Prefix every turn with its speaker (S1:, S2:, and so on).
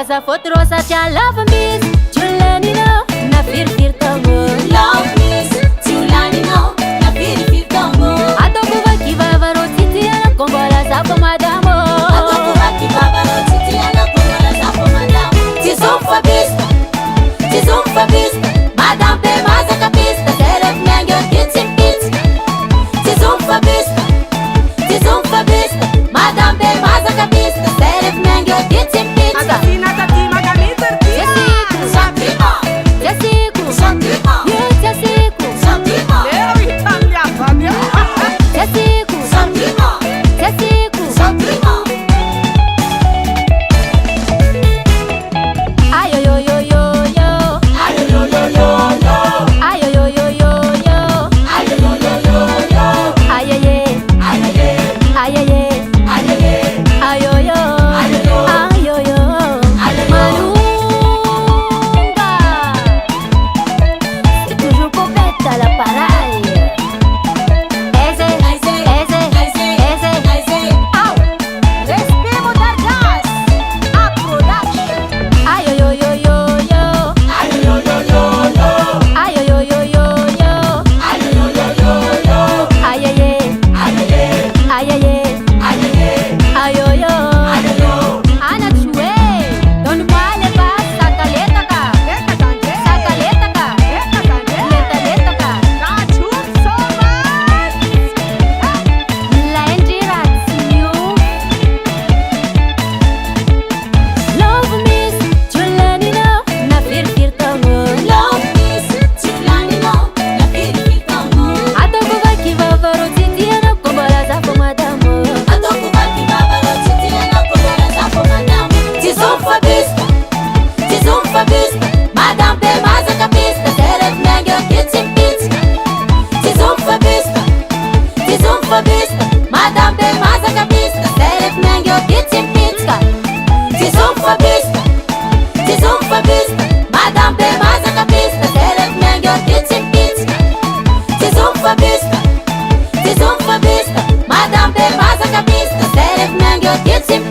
S1: Asa fotrosa tia love miss Julanino na firfir tango
S2: Love miss Julanino na firfir tango
S1: Adoko vakiva varotitiana kombola sapo madamo
S2: Adoko vakiva varotitiana kombola sapo madamo Tizom fabista Madame pe maza kapista Seref mengo kitsim kits Tizom fabista Madame pe maza kapista Seref mengo kitsim kits Madame pe maza kapista Seref mengo kitsim kits Tizom fabista Madame pe maza kapista Seref mengo kitsim kits Tizom fabista Madame pe maza kapista Seref mengo kitsim kits Tizom fabista Madame pe maza kapista Seref mengo kitsim